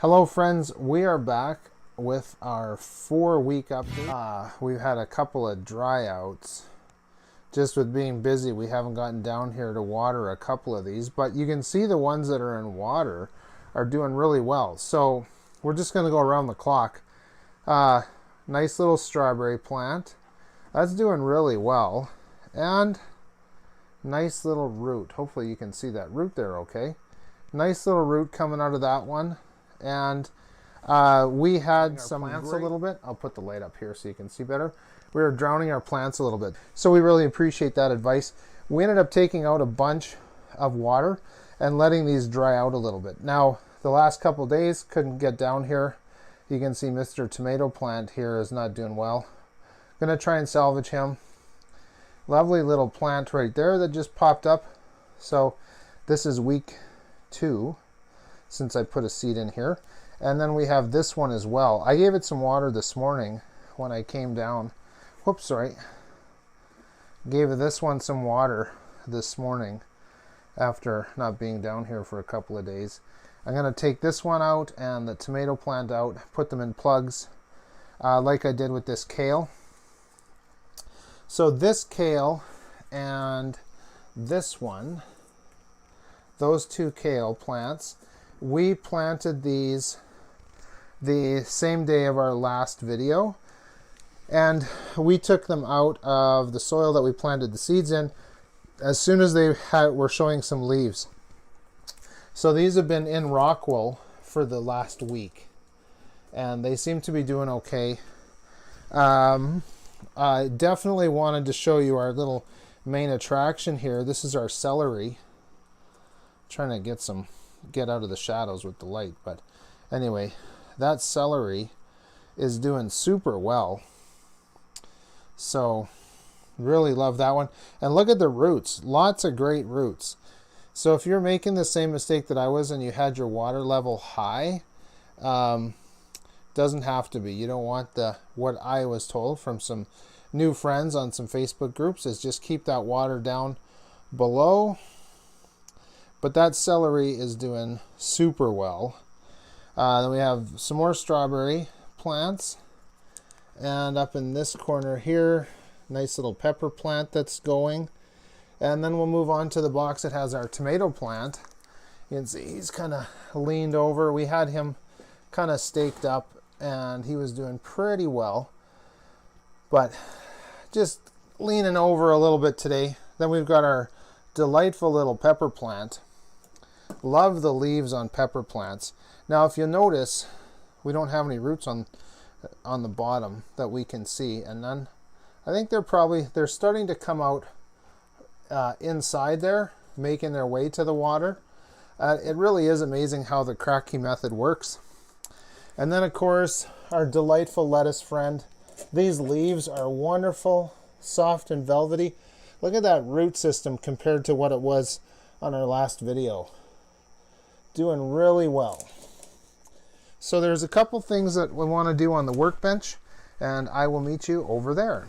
Hello friends, we are back with our 4-week update. We've had a couple of dry outs. Just with being busy, we haven't gotten down here to water a couple of these, but you can see the ones that are in water are doing really well. So we're just going to go around the clock. Nice little strawberry plant. That's doing really well. And nice little root. Hopefully you can see that root there okay. Nice little root coming out of that one. And we had some plants a little bit. I'll put the light up here so you can see better. We were drowning our plants a little bit. So we really appreciate that advice. We ended up taking out a bunch of water and letting these dry out a little bit. Now, the last couple days, couldn't get down here. You can see Mr. Tomato Plant here is not doing well. Gonna try and salvage him. Lovely little plant right there that just popped up. So this is week 2. Since I put a seed in here. And then we have this one as well. I gave it some water this morning when I came down. Whoops, sorry. Gave this one some water this morning after not being down here for a couple of days. I'm going to take this one out and the tomato plant out, put them in plugs like I did with this kale. So this kale and this one, those two kale plants, we planted these the same day of our last video, and we took them out of the soil that we planted the seeds in as soon as they were showing some leaves. So these have been in rock wool for the last week, and they seem to be doing okay. I definitely wanted to show you our little main attraction here. This is our celery. Trying to get out of the shadows with the light, but anyway, that celery is doing super well. So really love that one. And look at the roots, lots of great roots. So if you're making the same mistake that I was and you had your water level high, doesn't have to be. You don't want what I was told from some new friends on some Facebook groups is just keep that water down below. But that celery is doing super well. Then we have some more strawberry plants. And up in this corner here, nice little pepper plant that's going. And then we'll move on to the box that has our tomato plant. You can see he's kind of leaned over. We had him kind of staked up and he was doing pretty well. But just leaning over a little bit today. Then we've got our delightful little pepper plant. Love the leaves on pepper plants. Now if you notice, we don't have any roots on the bottom that we can see, and then I think they're starting to come out inside there, making their way to the water. It really is amazing how the Kratky method works. And then of course our delightful lettuce friend. These leaves are wonderful, soft and velvety. Look at that root system compared to what it was on our last video. Doing really well. So there's a couple things that we want to do on the workbench, and I will meet you over there.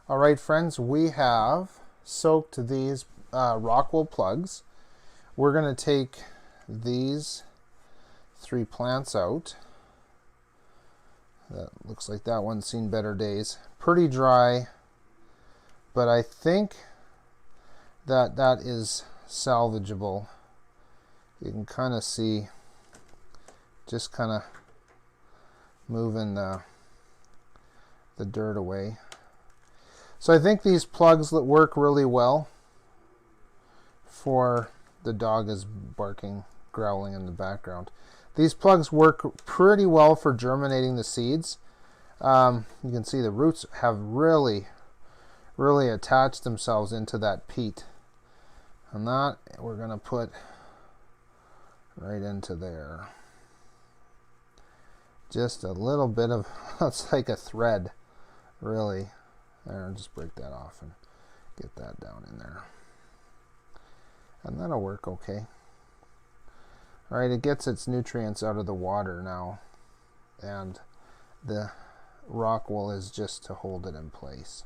All right, friends, we have soaked these rock wool plugs. We're going to take these 3 plants out. That looks like that one's seen better days. Pretty dry, but I think that is salvageable. You can kind of see just kind of moving the dirt away. So I think these plugs work really well for the dog is barking, growling in the background. These plugs work pretty well for germinating the seeds. You can see the roots have really attached themselves into that peat. And that we're going to put right into there. Just a little bit of, it's like a thread, really. There, just break that off and get that down in there. And that'll work okay. Alright, it gets its nutrients out of the water now. And the rock wool is just to hold it in place.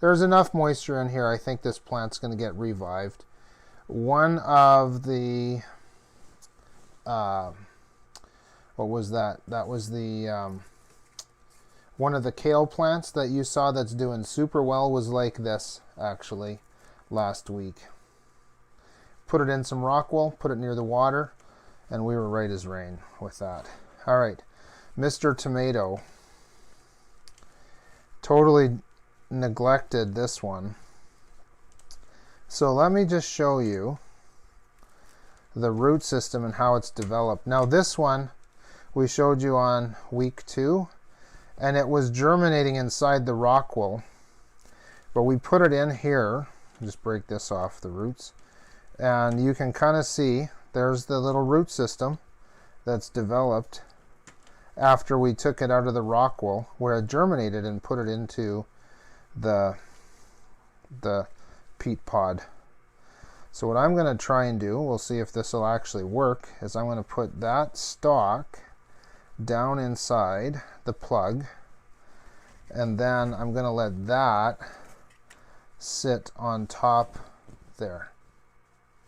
There's enough moisture in here. I think this plant's going to get revived. One of the what was that? That was the one of the kale plants that you saw that's doing super well was like this actually last week. Put it in some rock wool, put it near the water, and we were right as rain with that. All right, Mr. Tomato. Totally neglected this one. So let me just show you the root system and how it's developed. Now this one we showed you on week 2, and it was germinating inside the rock wool, but we put it in here. Just break this off the roots, and you can kind of see there's the little root system that's developed after we took it out of the rock wool where it germinated and put it into the peat pod. So what I'm going to try and do, we'll see if this will actually work, is I'm going to put that stalk down inside the plug, and then I'm going to let that sit on top there.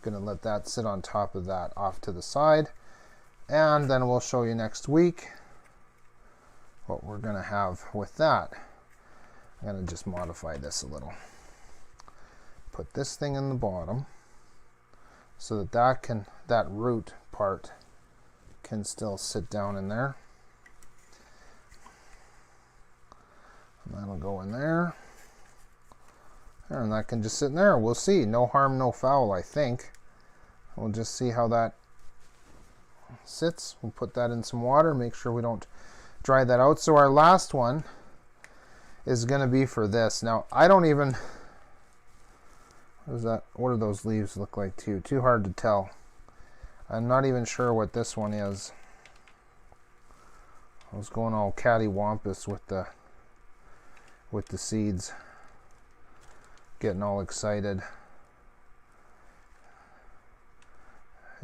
Going to let that sit on top of that off to the side, and then we'll show you next week what we're going to have with that. I'm going to just modify this a little. Put this thing in the bottom so that root part can still sit down in there. And that'll go in there. And that can just sit in there. We'll see. No harm, no foul, I think. We'll just see how that sits. We'll put that in some water, make sure we don't dry that out. So our last one is going to be for this. Now, I don't even... What do those leaves look like to you? Too hard to tell. I'm not even sure what this one is. I was going all cattywampus with the seeds. Getting all excited.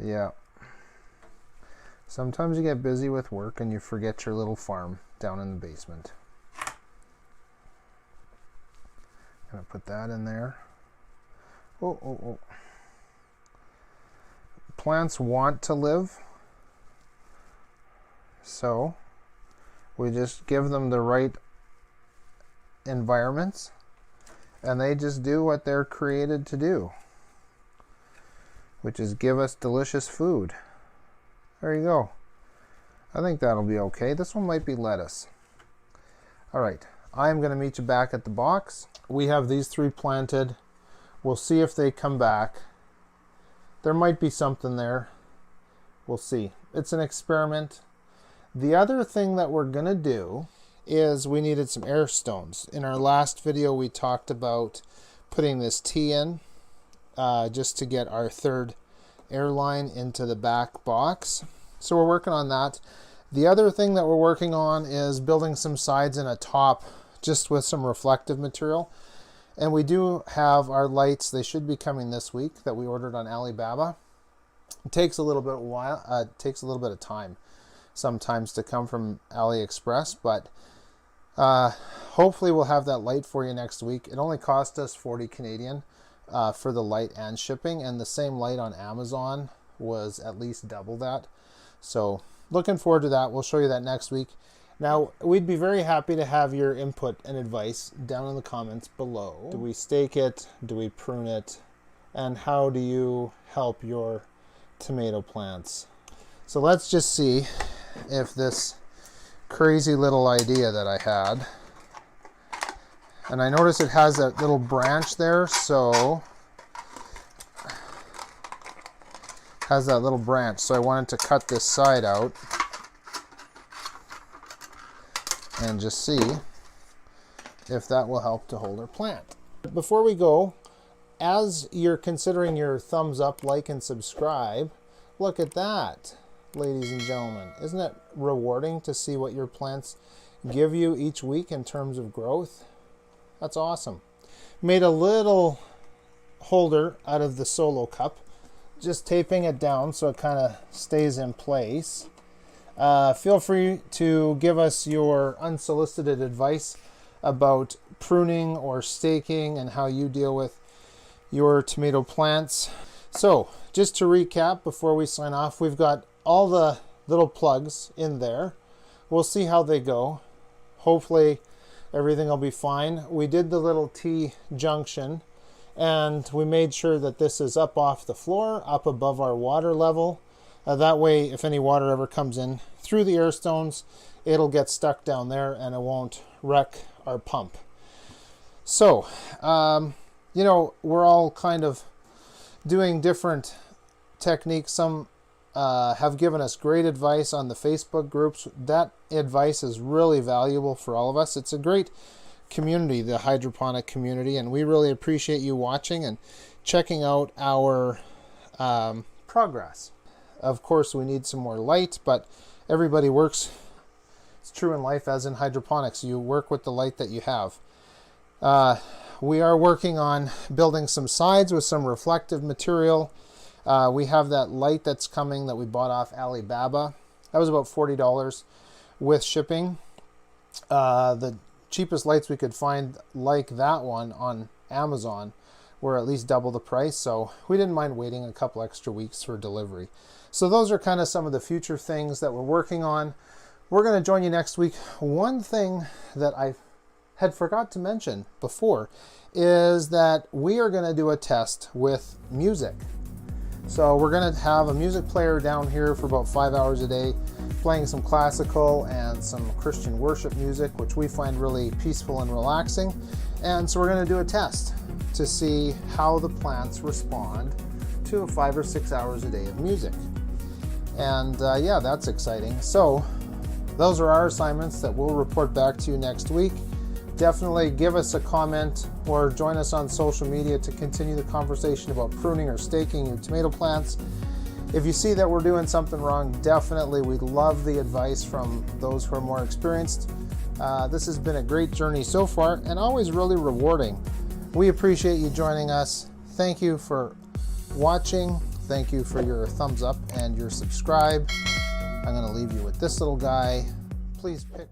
Yeah. Sometimes you get busy with work and you forget your little farm down in the basement. Gonna put that in there. Oh. Plants want to live, so we just give them the right environments and they just do what they're created to do, which is give us delicious food. There you go. I think that'll be okay. This one might be lettuce. All right, I'm going to meet you back at the box. We have these 3 planted. We'll see if they come back. There might be something there. We'll see. It's an experiment. The other thing that we're going to do is we needed some air stones. In our last video, we talked about putting this T in just to get our 3rd air line into the back box. So we're working on that. The other thing that we're working on is building some sides and a top just with some reflective material. And we do have our lights. They should be coming this week that we ordered on Alibaba. It takes a little bit of time sometimes to come from AliExpress, but hopefully we'll have that light for you next week. It only cost us 40 Canadian for the light and shipping, and the same light on Amazon was at least double that. So looking forward to that. We'll show you that next week. Now, we'd be very happy to have your input and advice down in the comments below. Do we stake it? Do we prune it? And how do you help your tomato plants? So let's just see if this crazy little idea that I had, and I notice it has that little branch there, so has that little branch, so I wanted to cut this side out and just see if that will help to hold our plant. Before we go, as you're considering your thumbs up, like, and subscribe, look at that, ladies and gentlemen. Isn't it rewarding to see what your plants give you each week in terms of growth? That's awesome. Made a little holder out of the solo cup, just taping it down so it kind of stays in place. Feel free to give us your unsolicited advice about pruning or staking and how you deal with your tomato plants. So just to recap before we sign off, we've got all the little plugs in there. We'll see how they go. Hopefully everything will be fine. We did the little T junction, and we made sure that this is up off the floor, up above our water level. That way, if any water ever comes in through the air stones, it'll get stuck down there and it won't wreck our pump. So, you know, we're all kind of doing different techniques. Some have given us great advice on the Facebook groups. That advice is really valuable for all of us. It's a great community, the hydroponic community, and we really appreciate you watching and checking out our progress. Of course, we need some more light, but everybody works. It's true in life as in hydroponics. You work with the light that you have. We are working on building some sides with some reflective material. We have that light that's coming that we bought off Alibaba. That was about $40 with shipping. The cheapest lights we could find like that one on Amazon were at least double the price, so we didn't mind waiting a couple extra weeks for delivery. So those are kind of some of the future things that we're working on. We're going to join you next week. One thing that I had forgot to mention before is that we are going to do a test with music. So we're going to have a music player down here for about 5 hours a day, playing some classical and some Christian worship music, which we find really peaceful and relaxing. And so we're going to do a test to see how the plants respond to 5 or 6 hours a day of music. And yeah, that's exciting. So those are our assignments that we'll report back to you next week. Definitely give us a comment or join us on social media to continue the conversation about pruning or staking your tomato plants. If you see that we're doing something wrong, definitely we'd love the advice from those who are more experienced. This has been a great journey so far and always really rewarding. We appreciate you joining us. Thank you for watching. Thank you for your thumbs up and your subscribe. I'm going to leave you with this little guy. Please pick